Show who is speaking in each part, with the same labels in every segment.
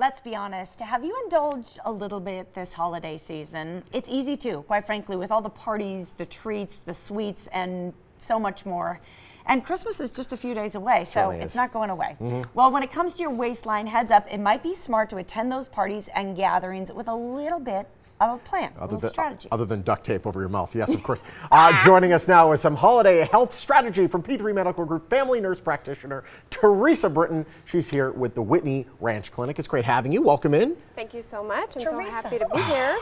Speaker 1: let's be honest. Have you indulged a little bit this holiday season? It's easy to, quite frankly, with all the parties, the treats, the sweets, and so much more. And Christmas is just a few days away, so it's not going away. Well, when it comes to your waistline, heads up, it might be smart to attend those parties and gatherings with a little bit of a plan, a little strategy.
Speaker 2: Other than duct tape over your mouth, yes, of course. Joining us now with some holiday health strategy from P3 Medical Group family nurse practitioner Teresa Britton. She's here with the Whitney Ranch Clinic. It's great having you. Welcome in.
Speaker 3: Thank you so much. I'm so happy to be here.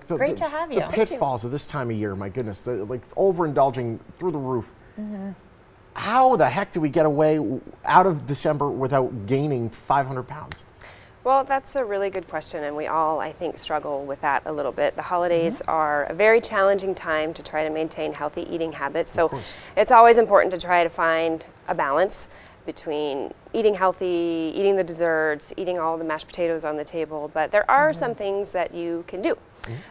Speaker 1: Great to have you.
Speaker 2: The pitfalls of this time of year, my goodness, like overindulging through the roof. How the heck do we get away out of December without gaining 500 pounds?
Speaker 3: Well, that's a really good question, and we all, I think, struggle with that a little bit. The holidays are a very challenging time to try to maintain healthy eating habits, so it's always important to try to find a balance between eating healthy, eating the desserts, eating all the mashed potatoes on the table, but there are some things that you can do.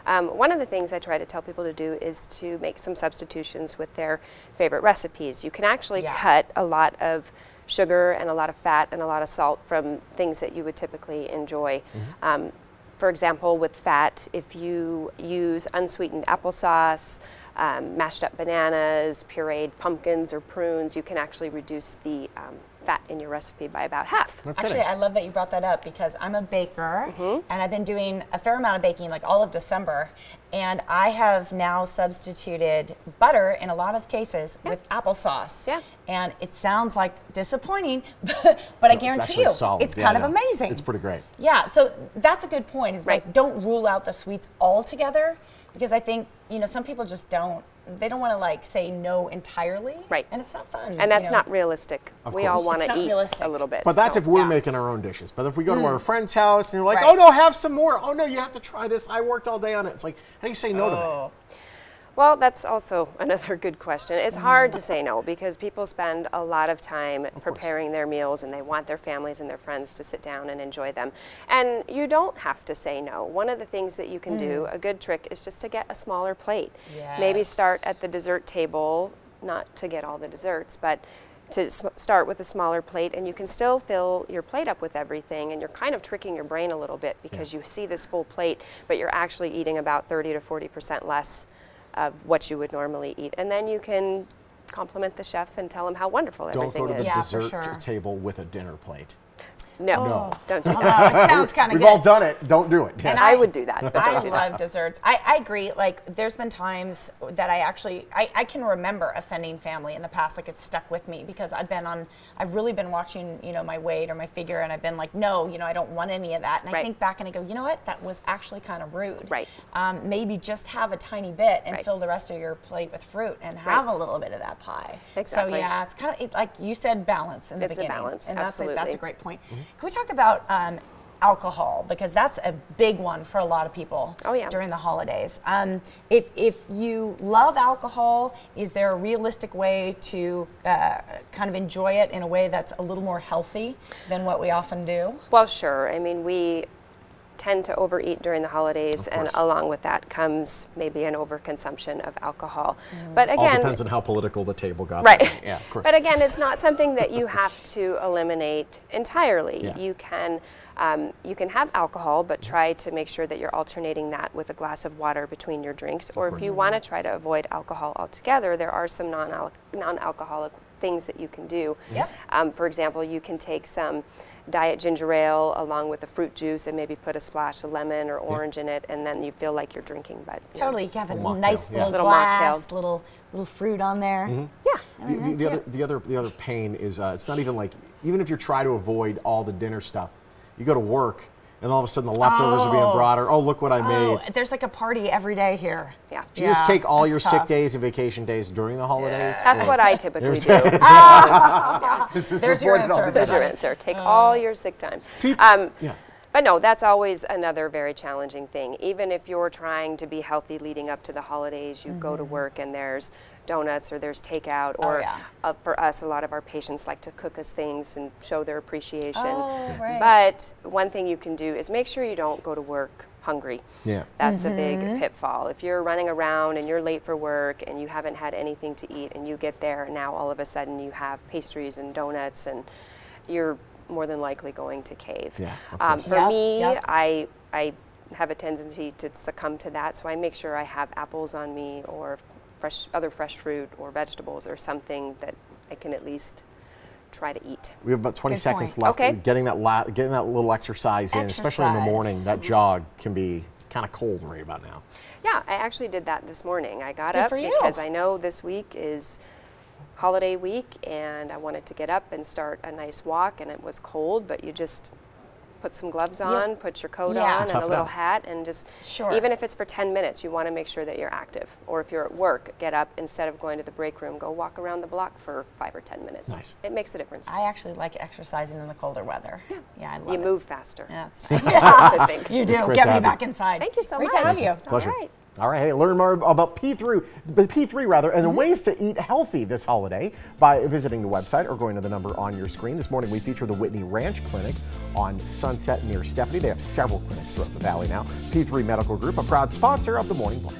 Speaker 3: One of the things I try to tell people to do is to make some substitutions with their favorite recipes. You can actually cut a lot of sugar and a lot of fat and a lot of salt from things that you would typically enjoy. For example, with fat, if you use unsweetened applesauce, mashed up bananas, pureed pumpkins or prunes, you can actually reduce the fat in your recipe by about half.
Speaker 1: Actually, I love that you brought that up because I'm a baker and I've been doing a fair amount of baking like all of December, and I have now substituted butter in a lot of cases with applesauce. And it sounds like disappointing, but I guarantee you, it's kind of amazing.
Speaker 2: It's pretty great.
Speaker 1: Yeah, so that's a good point. Is like, don't rule out the sweets altogether, because I think, you know, some people just they don't want to like say no entirely. And it's not fun.
Speaker 3: And that's not realistic. We all want to eat a little bit.
Speaker 2: But that's if we're making our own dishes. But if we go to our friend's house and you're like, oh no, have some more. Oh no, you have to try this. I worked all day on it. It's like, how do you say no to that?
Speaker 3: Well, that's also another good question. It's hard to say no because people spend a lot of time preparing their meals and they want their families and their friends to sit down and enjoy them. And you don't have to say no. One of the things that you can do, a good trick, is just to get a smaller plate. Maybe start at the dessert table, not to get all the desserts, but to start with a smaller plate, and you can still fill your plate up with everything, and you're kind of tricking your brain a little bit because you see this full plate, but you're actually eating about 30 to 40% less of what you would normally eat. And then you can compliment the chef and tell him how wonderful everything is.
Speaker 2: Don't go to the dessert table with a dinner plate.
Speaker 3: No, don't do
Speaker 1: Although
Speaker 3: that.
Speaker 1: it sounds kind of good.
Speaker 2: We've all done it. Don't do it.
Speaker 1: And
Speaker 3: I would do that. But
Speaker 1: I love desserts. I agree. Like, there's been times that I can remember offending family in the past. Like, it's stuck with me because I've really been watching, you know, my weight or my figure, and I've been like, no, you know, I don't want any of that. And I think back and I go, you know what? That was actually kind of rude. Maybe just have a tiny bit and fill the rest of your plate with fruit and have a little bit of that pie. So yeah, it's kind of like you said, balance in the beginning.
Speaker 3: It's a balance,
Speaker 1: and
Speaker 3: absolutely.
Speaker 1: that's a great point. Can we talk about alcohol, because that's a big one for a lot of people during the holidays. If you love alcohol, is there a realistic way to kind of enjoy it in a way that's a little more healthy than what we often do?
Speaker 3: Well, sure. I mean, we tend to overeat during the holidays, and along with that comes maybe an overconsumption of alcohol. But again,
Speaker 2: all depends on how political the table got.
Speaker 3: Yeah, of course. But again, it's not something that you have to eliminate entirely. You can have alcohol, but try to make sure that you're alternating that with a glass of water between your drinks. Or if you want to try to avoid alcohol altogether, there are some non-alcoholic things that you can do. For example, you can take some diet ginger ale along with the fruit juice and maybe put a splash of lemon or orange in it, and then you feel like you're drinking. But you
Speaker 1: can have a nice little glass, little fruit on there.
Speaker 2: The other pain is it's not even like, even if you try to avoid all the dinner stuff, you go to work and all of a sudden the leftovers are being brought, or, oh, look what I made.
Speaker 1: There's like a party every day here.
Speaker 2: Do you just take all your sick days and vacation days during the holidays?
Speaker 3: That's what I typically do.
Speaker 1: There's your answer.
Speaker 3: There's your answer. Take all your sick time. But no, that's always another very challenging thing. Even if you're trying to be healthy leading up to the holidays, you go to work and there's donuts or there's takeout, or for us, a lot of our patients like to cook us things and show their appreciation. But one thing you can do is make sure you don't go to work hungry. That's a big pitfall. If you're running around and you're late for work and you haven't had anything to eat and you get there and now all of a sudden you have pastries and donuts and you're more than likely going to cave.
Speaker 2: Yeah, of course.
Speaker 3: For
Speaker 1: Yep,
Speaker 3: me,
Speaker 1: yep.
Speaker 3: I have a tendency to succumb to that, so I make sure I have apples on me or other fresh fruit or vegetables or something that I can at least try to eat.
Speaker 2: We have about 20
Speaker 1: Good
Speaker 2: seconds
Speaker 1: point.
Speaker 2: left.
Speaker 3: Okay.
Speaker 2: Getting that little exercise in, especially in the morning. That jog can be kind of cold right about now.
Speaker 3: Yeah, I actually did that this morning. I got
Speaker 1: Good
Speaker 3: up
Speaker 1: for you.
Speaker 3: because I know this week is holiday week and I wanted to get up and start a nice walk, and it was cold, but you just put some gloves on, put your coat
Speaker 1: Yeah.
Speaker 3: on and
Speaker 2: Tough
Speaker 3: a
Speaker 2: it
Speaker 3: little
Speaker 2: out.
Speaker 3: hat, and just,
Speaker 1: Sure.
Speaker 3: even if it's for 10 minutes, you want to make sure that you're active. Or if you're at work, get up, instead of going to the break room, go walk around the block for 5 or 10 minutes.
Speaker 2: Nice.
Speaker 3: It makes a difference.
Speaker 1: I actually like exercising in the colder weather. Yeah, I love
Speaker 3: You
Speaker 1: it.
Speaker 3: move faster.
Speaker 1: Yeah,
Speaker 3: I think.
Speaker 1: you do.
Speaker 2: It's great
Speaker 1: Get
Speaker 2: to
Speaker 1: me
Speaker 2: have you.
Speaker 1: back inside.
Speaker 3: Thank you so
Speaker 1: Great
Speaker 3: much.
Speaker 1: to have you.
Speaker 2: Pleasure.
Speaker 3: All right.
Speaker 2: All right, hey, learn more about P3 and ways to eat healthy this holiday by visiting the website or going to the number on your screen. This morning we feature the Whitney Ranch Clinic on Sunset near Stephanie. They have several clinics throughout the valley now. P3 Medical Group, a proud sponsor of the Morning Blend.